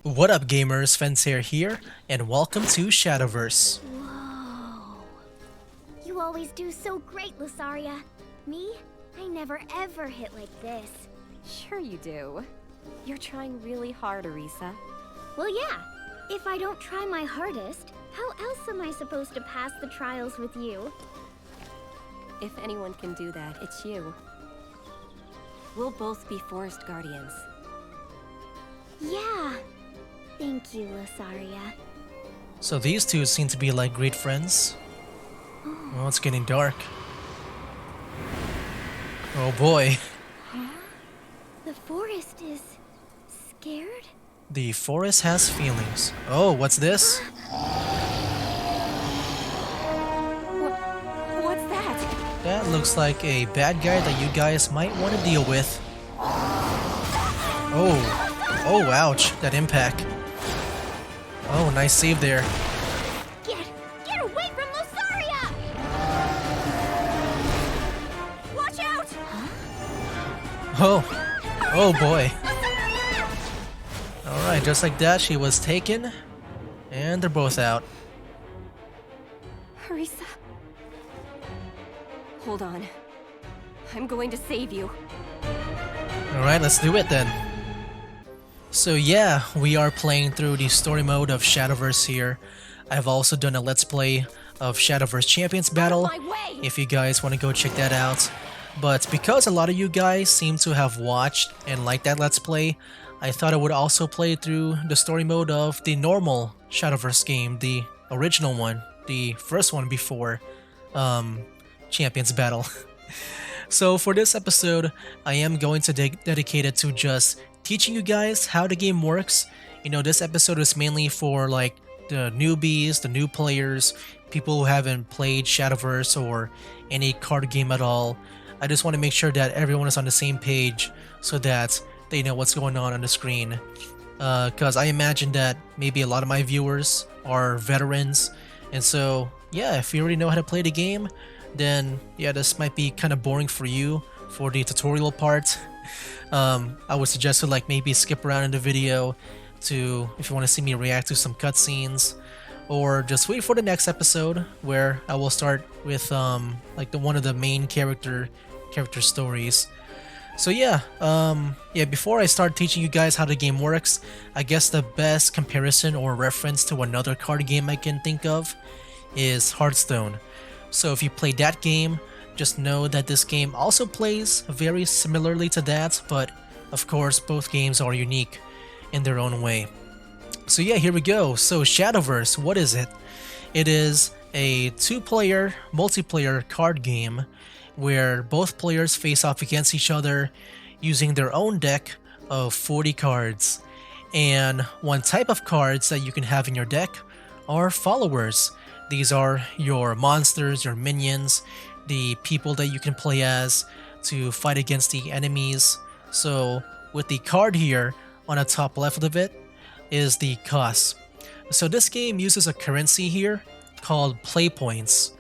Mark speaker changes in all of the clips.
Speaker 1: What up gamers, Fencer here, and welcome to Shadowverse.
Speaker 2: Whoa. You always do so great, Lusaria. Me? I never ever hit like this.
Speaker 3: Sure you do. You're trying really hard, Arisa.
Speaker 2: Well, yeah. If I don't try my hardest, how else am I supposed to pass the trials with you?
Speaker 3: If anyone can do that, it's you. We'll both be Forest Guardians.
Speaker 2: Yeah. Thank you, Lusaria.
Speaker 1: So these two seem to be like great friends. Well, it's getting dark. Oh boy.
Speaker 2: Huh? The forest is scared?
Speaker 1: The forest has feelings. Oh, what's this?
Speaker 3: What's that?
Speaker 1: That looks like a bad guy that you guys might want to deal with. Oh, ouch, that impact. Oh, nice save there.
Speaker 2: Get away from Lusaria! Watch out!
Speaker 1: Oh boy. Alright, just like that, she was taken. And they're both out.
Speaker 3: Arisa. Hold on. I'm going to save you.
Speaker 1: Alright, let's do it then. So yeah, we are playing through the story mode of Shadowverse here. I've also done a Let's Play of Shadowverse Champions Battle, if you guys want to go check that out. But because a lot of you guys seem to have watched and liked that Let's Play, I thought I would also play through the story mode of the normal Shadowverse game, the original one, the first one before Champions Battle. So for this episode, I am going to dedicate it to just teaching you guys how the game works. You know, this episode is mainly for like the newbies, the new players, people who haven't played Shadowverse or any card game at all. I just want to make sure that everyone is on the same page so that they know what's going on the screen. Because I imagine that maybe a lot of my viewers are veterans, and so yeah, if you already know how to play the game, then yeah, this might be kind of boring for you for the tutorial part. I would suggest to like maybe skip around in the video to if you want to see me react to some cutscenes, or just wait for the next episode where I will start with like one of the main character stories. So yeah, before I start teaching you guys how the game works, I guess the best comparison or reference to another card game I can think of is Hearthstone. So if you played that game, just know that this game also plays very similarly to that, but of course both games are unique in their own way. So yeah, here we go. So Shadowverse, what is it? It is a two-player multiplayer card game where both players face off against each other using their own deck of 40 cards. And one type of cards that you can have in your deck are followers. These are your monsters, your minions, the people that you can play as to fight against the enemies. So with the card here on the top left of it is the cost. So this game uses a currency here called play points,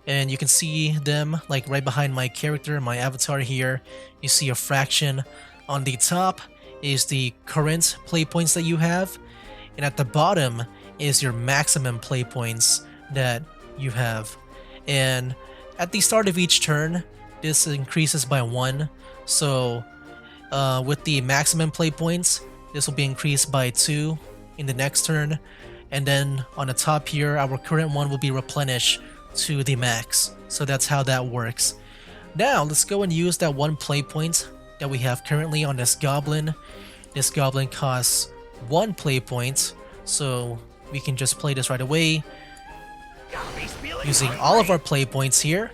Speaker 1: and you can see them like right behind my character, my avatar here. You see a fraction. On the top is the current play points that you have, and at the bottom is your maximum play points that you have. And at the start of each turn, this increases by 1. So with the maximum play points, this will be increased by 2 in the next turn. And then on the top here, our current one will be replenished to the max. So that's how that works. Now let's go and use that 1 play point that we have currently on this goblin. This goblin costs 1 play point, so we can just play this right away using all of our play points here.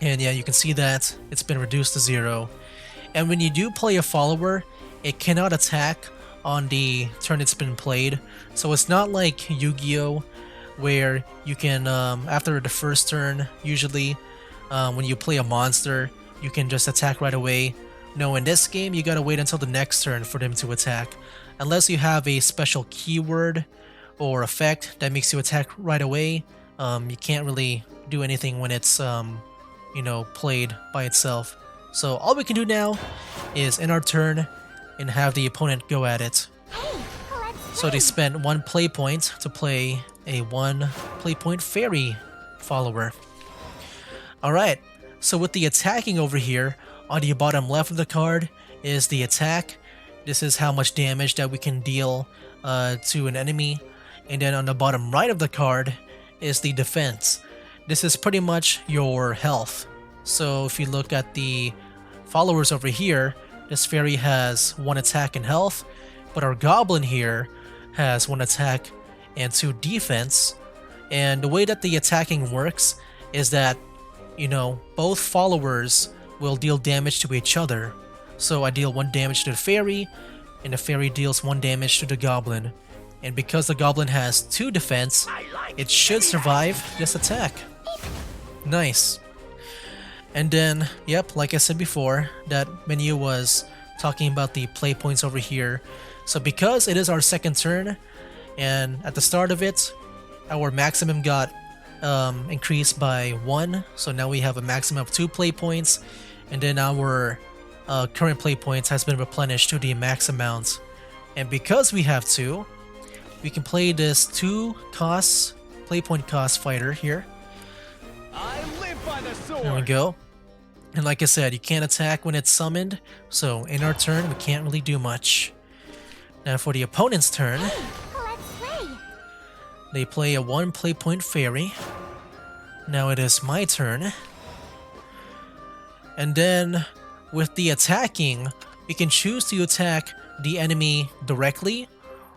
Speaker 1: And yeah, you can see that it's been reduced to 0. And when you do play a follower, it cannot attack on the turn it's been played. So it's not like Yu-Gi-Oh! Where you can, after the first turn, usually when you play a monster, you can just attack right away. No, in this game, you gotta wait until the next turn for them to attack. Unless you have a special keyword or effect that makes you attack right away, you can't really do anything when it's played by itself. So all we can do now is end our turn and have the opponent go at it.
Speaker 2: Hey, let's
Speaker 1: So they spent 1 play point to play a 1 play point fairy follower. Alright, so with the attacking over here, on the bottom left of the card is the attack. This is how much damage that we can deal to an enemy. And then on the bottom right of the card is the defense. This is pretty much your health. So if you look at the followers over here, this fairy has 1 attack and health, but our goblin here has 1 attack and 2 defense. And the way that the attacking works is that, you know, both followers will deal damage to each other. So I deal 1 damage to the fairy, and the fairy deals 1 damage to the goblin. And because the goblin has 2 defense, it should survive this attack. Nice. And then, yep, like I said before, that menu was talking about the play points over here. So because it is our second turn, and at the start of it, our maximum got increased by 1. So now we have a maximum of 2 play points, and then our current play points has been replenished to the max amount. And because we have 2, we can play this 2 cost, play point cost fighter here.
Speaker 4: I live by the sword.
Speaker 1: There we go. And like I said, you can't attack when it's summoned, so in our turn we can't really do much. Now for the opponent's turn,
Speaker 2: Let's play.
Speaker 1: they play a 1 play point fairy. Now it is my turn. And then with the attacking, we can choose to attack the enemy directly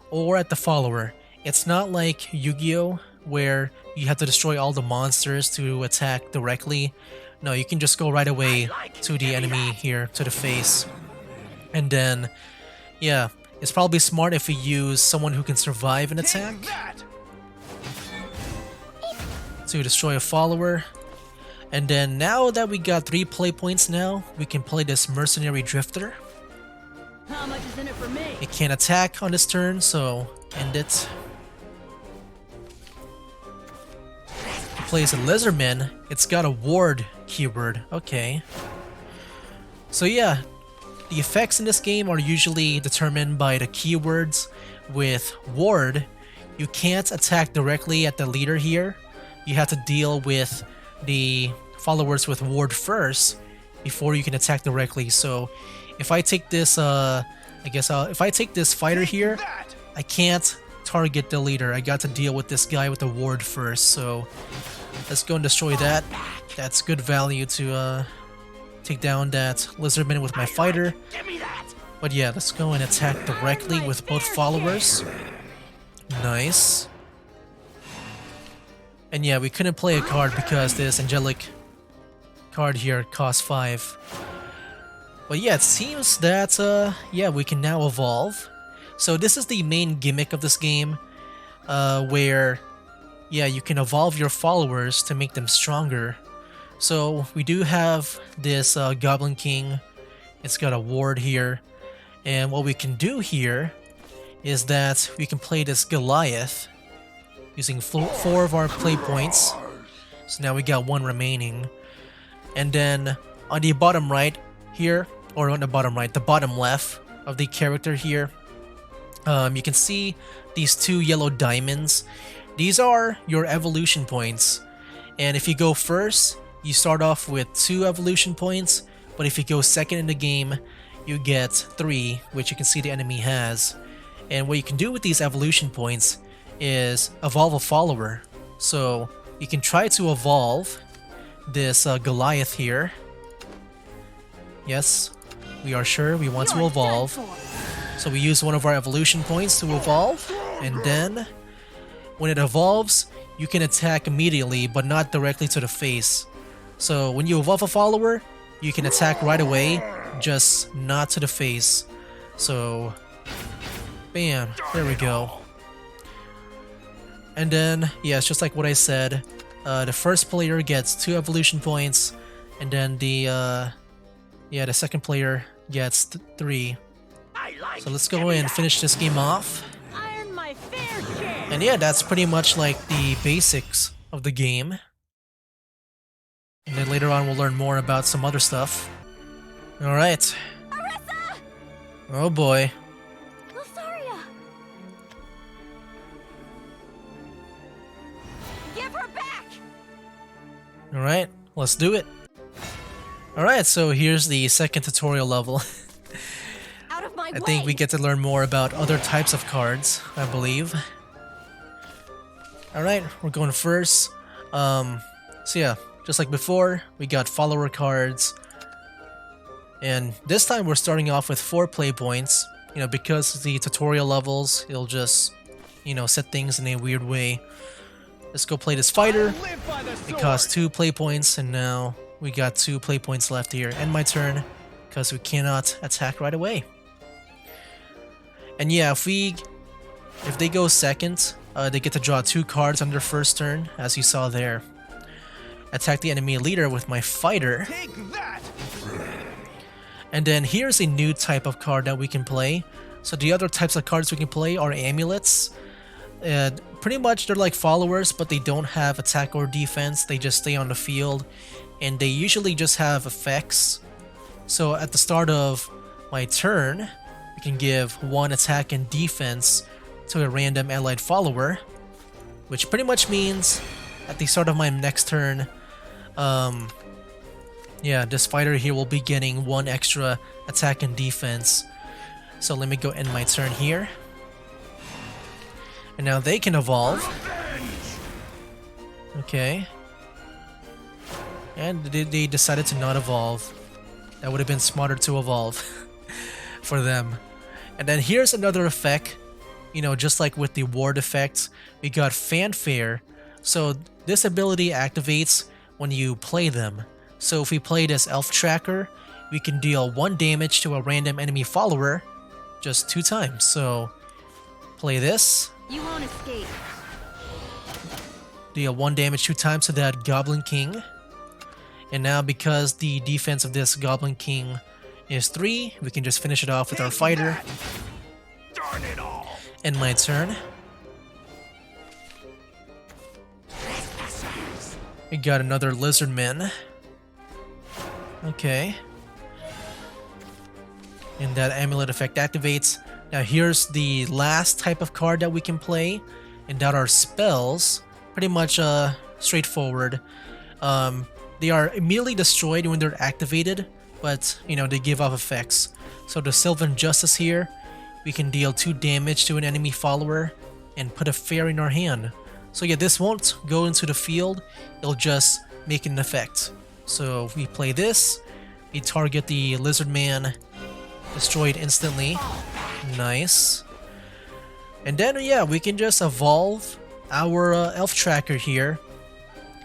Speaker 1: or at the follower. It's not like Yu-Gi-Oh! Where you have to destroy all the monsters to attack directly. No, you can just go right away to the enemy here, to the face. And then, yeah, it's probably smart if we use someone who can survive an attack to destroy a follower. And then now that we got 3 play points now, we can play this Mercenary Drifter.
Speaker 3: How much is in it for me?
Speaker 1: It can't attack on this turn, so end it. It plays a Lizardman. It's got a ward keyword. Okay. So yeah, the effects in this game are usually determined by the keywords. With ward, you can't attack directly at the leader here. You have to deal with the followers with ward first before you can attack directly. So if I take this, if I take this fighter here, I can't target the leader. I got to deal with this guy with the ward first. So let's go and destroy that. That's good value to take down that Lizardman with my fighter. But yeah, let's go and attack directly with both followers. Nice. And yeah, we couldn't play a card because this angelic card here costs 5. But yeah, it seems that, yeah, we can now evolve. So this is the main gimmick of this game, where, yeah, you can evolve your followers to make them stronger. So we do have this Goblin King. It's got a ward here. And what we can do here is that we can play this Goliath using 4 of our play points. So now we got 1 remaining. And then on the bottom right here, or on the bottom right, the bottom left of the character here, you can see these 2 yellow diamonds. These are your evolution points. And if you go first, you start off with 2 evolution points. But if you go second in the game, you get 3, which you can see the enemy has. And what you can do with these evolution points is evolve a follower. So you can try to evolve this Goliath here. Yes, we are sure we want to evolve. So we use one of our evolution points to evolve, and then when it evolves, you can attack immediately, but not directly to the face. So when you evolve a follower, you can attack right away, just not to the face. So, bam, there we go. And then, yeah, it's just like what I said. The first player gets 2 evolution points, and then the second player gets 3. So let's go and finish this game off. And yeah, that's pretty much like the basics of the game. And then later on we'll learn more about some other stuff. Alright. Oh boy.
Speaker 2: Losaria!
Speaker 1: Alright, let's do it. Alright, so here's the second tutorial level.
Speaker 3: Out of my
Speaker 1: I think we get to learn more about other types of cards, I believe. Alright, we're going first. So yeah, just like before, we got follower cards. And this time we're starting off with 4 play points. You know, because the tutorial levels, it'll just, you know, set things in a weird way. Let's go play this fighter.
Speaker 4: Live by the sword.
Speaker 1: It cost 2 play points, and now we got 2 play points left here. End my turn, because we cannot attack right away. And yeah, if they go second, they get to draw 2 cards on their first turn, as you saw there. Attack the enemy leader with my fighter.
Speaker 4: Take that.
Speaker 1: And then here's a new type of card that we can play. So the other types of cards we can play are amulets. Pretty much they're like followers, but they don't have attack or defense. They just stay on the field, and they usually just have effects. So at the start of my turn, we can give 1 attack and defense to a random allied follower, which pretty much means at the start of my next turn, yeah, this fighter here will be getting 1 extra attack and defense. So let me go end my turn here. And now they can evolve. Okay. And they decided to not evolve. That would have been smarter to evolve for them. And then here's another effect. You know, just like with the ward effect, we got fanfare. So this ability activates when you play them. So if we play this elf tracker, we can deal 1 damage to a random enemy follower just 2 times. So play this.
Speaker 3: You won't escape.
Speaker 1: Deal 1 damage 2 times to that Goblin King. And now because the defense of this Goblin King is 3, we can just finish it off with our fighter.
Speaker 4: Darn it all.
Speaker 1: End my turn. We got another Lizardman. Okay. And that amulet effect activates. Now here's the last type of card that we can play, and that are spells. Pretty much straightforward. They are immediately destroyed when they're activated, but you know, they give off effects. So the Sylvan Justice here, we can deal 2 damage to an enemy follower and put a fairy in our hand. So yeah, this won't go into the field, it'll just make an effect. So if we play this, we target the Lizardman, destroyed instantly. Nice. And then yeah, we can just evolve our elf tracker here.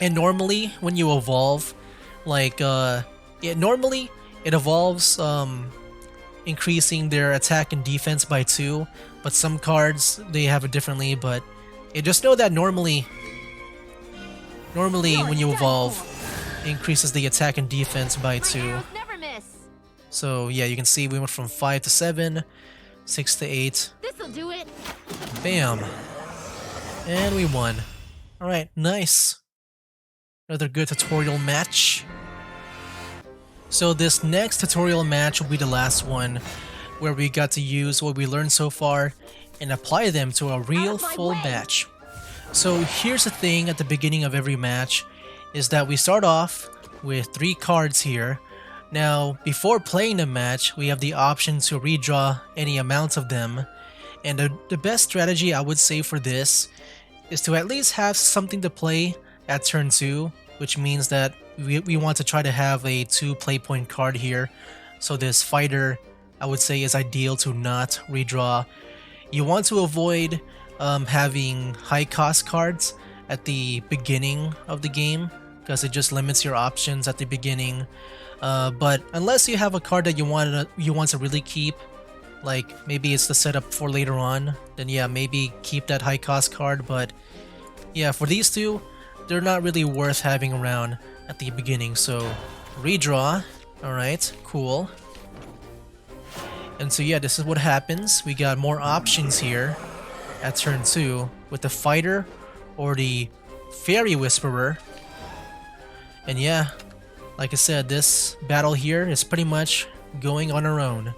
Speaker 1: And normally when you evolve, like normally it evolves increasing their attack and defense by 2, but some cards they have it differently. But yeah, just know that normally when you evolve, it increases the attack and defense by 2.
Speaker 3: Never miss.
Speaker 1: So yeah, you can see we went from 5 to 7, 6 to 8.
Speaker 3: This'll do it.
Speaker 1: Bam. And we won. Alright, nice. Another good tutorial match. So this next tutorial match will be the last one, where we got to use what we learned so far and apply them to a real full match. So here's the thing at the beginning of every match, is that we start off with 3 cards here. Now, before playing the match, we have the option to redraw any amount of them. And the best strategy I would say for this is to at least have something to play at turn 2, which means that we want to try to have a 2 play point card here. So this fighter, I would say, is ideal to not redraw. You want to avoid having high cost cards at the beginning of the game, because it just limits your options at the beginning. But unless you have a card that you want to really keep, like maybe it's the setup for later on, then yeah, maybe keep that high cost card. But yeah, for these two, they're not really worth having around at the beginning. So redraw. Alright, cool. And so yeah, this is what happens. We got more options here at turn 2 with the fighter or the fairy whisperer. And yeah, like I said, this battle here is pretty much going on our own.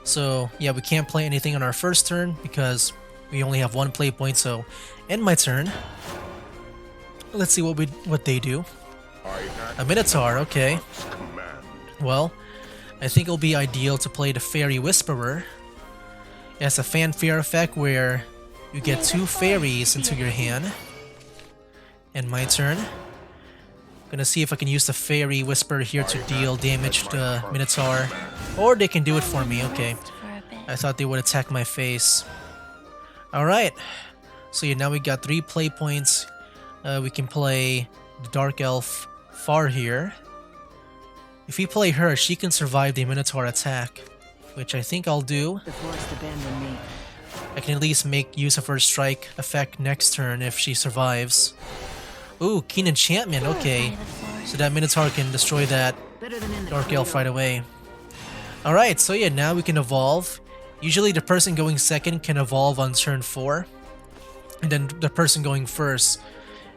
Speaker 1: So yeah, we can't play anything on our first turn because we only have 1 play point. So end my turn. Let's see what they do. A Minotaur, okay. Well, I think it'll be ideal to play the Fairy Whisperer. It has a fanfare effect where you get 2 fairies into your hand. And my turn. Gonna see if I can use the Fairy Whisperer here to deal damage to the Minotaur. Or they can do it for me, okay. I thought they would attack my face. Alright. So yeah, now we got 3 play points. We can play the Dark Elf Far here. If we play her, she can survive the Minotaur attack, which I think I'll do.
Speaker 3: The forest abandoned me.
Speaker 1: I can at least make use of her strike effect next turn if she survives. Ooh, Keen Enchantment, okay. So that Minotaur can destroy that Dark Elf right away. Alright, so yeah, now we can evolve. Usually the person going second can evolve on turn 4. And then the person going first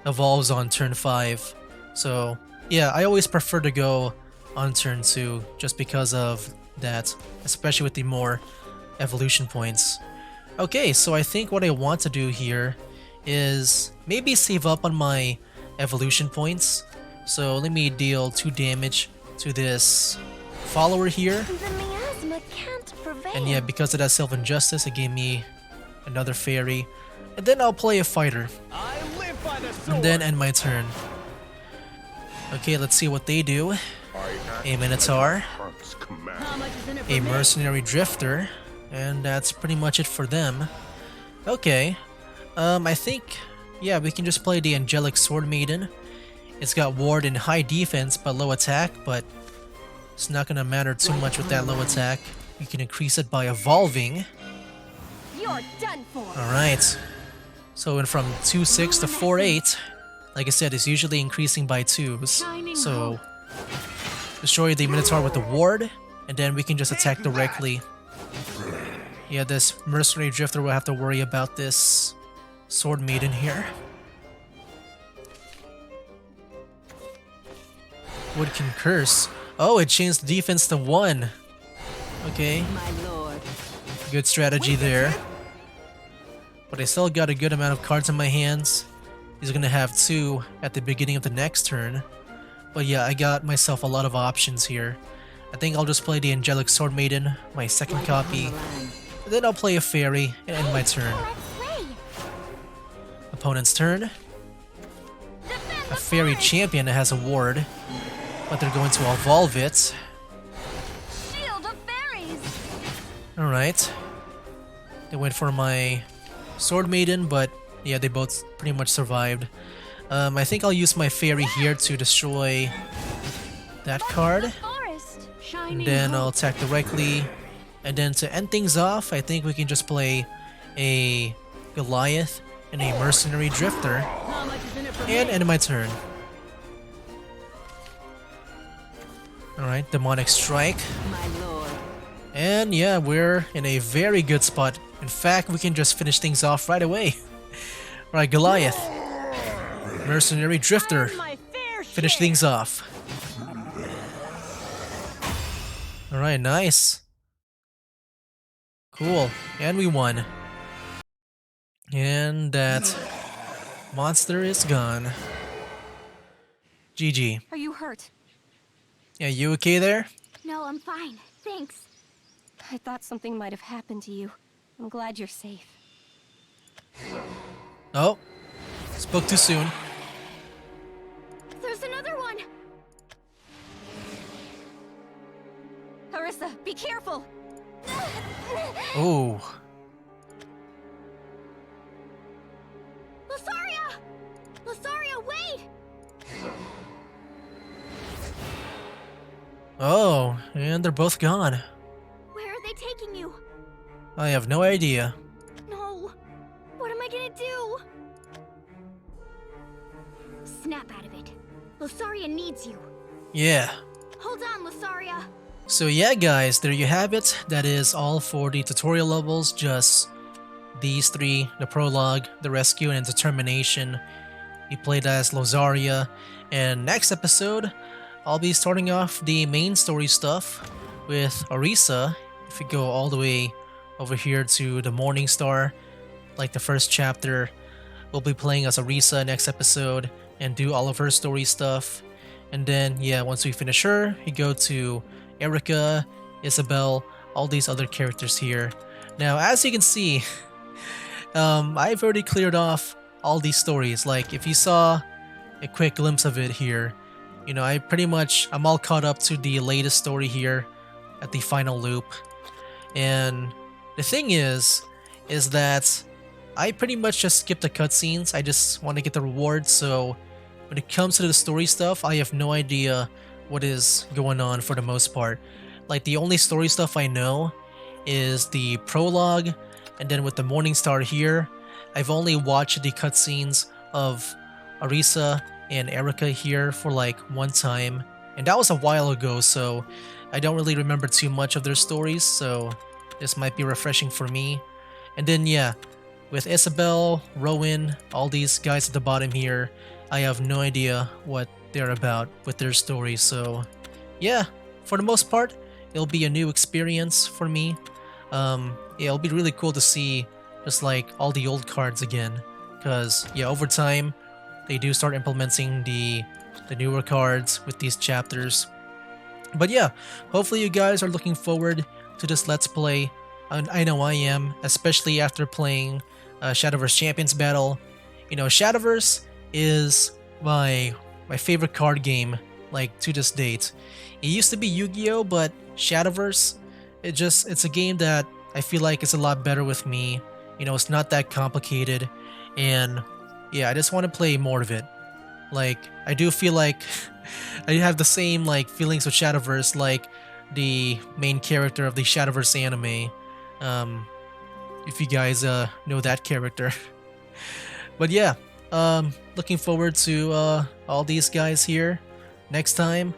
Speaker 1: evolves on turn 5. So yeah, I always prefer to go on turn 2 just because of that, especially with the more evolution points. Okay, so I think what I want to do here is maybe save up on my evolution points. So let me deal 2 damage to this follower here.
Speaker 2: The miasma can't prevail.
Speaker 1: And yeah, because of that self-injustice, it gave me another fairy. And then I'll play a fighter.
Speaker 4: I live by the sword.
Speaker 1: And then end my turn. Okay, let's see what they do. A Minotaur. A Mercenary Drifter. And that's pretty much it for them. Okay. I think, yeah, we can just play the Angelic Sword Maiden. It's got ward and high defense but low attack, but it's not gonna matter too much with that low attack. You can increase it by evolving.
Speaker 3: You're done for.
Speaker 1: Alright. So it went from 2-6 to 4-8. Like I said, it's usually increasing by 2s. So destroy the Minotaur with the ward, and then we can just attack directly. Yeah, this Mercenary Drifter will have to worry about this Sword Maiden here. Wood can curse. Oh, it changed the defense to 1. Okay.
Speaker 3: My lord.
Speaker 1: Good strategy there. But I still got a good amount of cards in my hands. He's gonna have 2 at the beginning of the next turn. But yeah, I got myself a lot of options here. I think I'll just play the Angelic Sword Maiden, my second copy. And then I'll play a fairy and end my turn. Opponent's turn. A fairy champion that has a ward, but they're going to evolve it.
Speaker 2: Shield of fairies.
Speaker 1: Alright. They went for my Sword Maiden, but yeah, they both pretty much survived. I think I'll use my fairy here to destroy that card. And then I'll attack directly. And then to end things off, I think we can just play a Goliath and a Mercenary Drifter. And end my turn. Alright, Demonic Strike.
Speaker 3: My lord.
Speaker 1: And yeah, we're in a very good spot. In fact, we can just finish things off right away. Alright, Goliath. Mercenary Drifter. Finish things off. Alright, nice. Cool. And we won. And that monster is gone. GG.
Speaker 3: Are you hurt?
Speaker 1: Yeah, you okay there?
Speaker 2: No, I'm fine. Thanks.
Speaker 3: I thought something might have happened to you. I'm glad you're safe.
Speaker 1: Oh. Spoke too soon.
Speaker 2: There's another one.
Speaker 3: Arissa, be careful!
Speaker 1: Oh.
Speaker 2: Lasaria! Lasaria, wait!
Speaker 1: Oh, and they're both gone.
Speaker 2: Where are they taking you?
Speaker 1: I have no idea.
Speaker 2: No. What am I gonna do? Snap out of it. Lasaria needs you.
Speaker 1: Yeah.
Speaker 2: Hold on, Lasaria.
Speaker 1: So yeah guys, there you have it. That is all for the tutorial levels, just these 3, the prologue, the rescue, and determination. We played as Lasaria, and next episode, I'll be starting off the main story stuff with Arissa. If we go all the way over here to the Morning Star, like the first chapter, we'll be playing as Arissa next episode and do all of her story stuff. And then, yeah, once we finish her, you go to Erica, Isabel, all these other characters here. Now, as you can see, I've already cleared off all these stories. Like, if you saw a quick glimpse of it here, you know, I'm all caught up to the latest story here at the final loop. And the thing is that I pretty much just skip the cutscenes. I just want to get the rewards, so when it comes to the story stuff, I have no idea what is going on for the most part. Like, the only story stuff I know is the prologue, and then with the Morning Star here, I've only watched the cutscenes of Arisa and Erica here for like one time, and that was a while ago, so I don't really remember too much of their stories, so this might be refreshing for me. And then yeah, with Isabel, Rowan, all these guys at the bottom here, I have no idea what they're about with their stories, so yeah, for the most part, it'll be a new experience for me. Yeah, it'll be really cool to see just like all the old cards again, because yeah, over time they do start implementing the newer cards with these chapters. But yeah, hopefully you guys are looking forward to this Let's Play. And I know I am, especially after playing Shadowverse Champions Battle. You know, Shadowverse is my favorite card game, like, to this date. It used to be Yu-Gi-Oh, but Shadowverse, it's a game that I feel like is a lot better with me. You know, it's not that complicated, and yeah, I just want to play more of it. Like, I do feel like I have the same like feelings with Shadowverse, like the main character of the Shadowverse anime. If you guys know that character. But yeah, looking forward to all these guys here. Next time,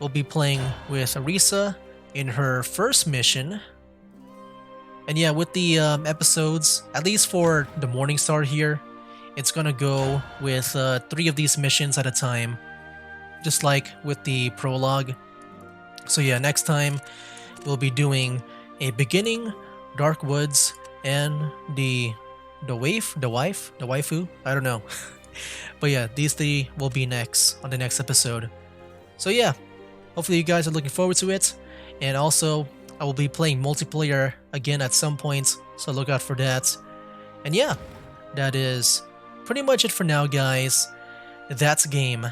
Speaker 1: we'll be playing with Arisa in her first mission. And yeah, with the episodes, at least for the Morning Star here, it's gonna go with 3 of these missions at a time, just like with the prologue. So yeah, next time we'll be doing a beginning, Dark Woods, and the waifu, I don't know. But yeah, these 3 will be next on the next episode. So yeah, hopefully you guys are looking forward to it, and also I will be playing multiplayer again at some point, so look out for that. And yeah, that is pretty much it for now, guys. That's game.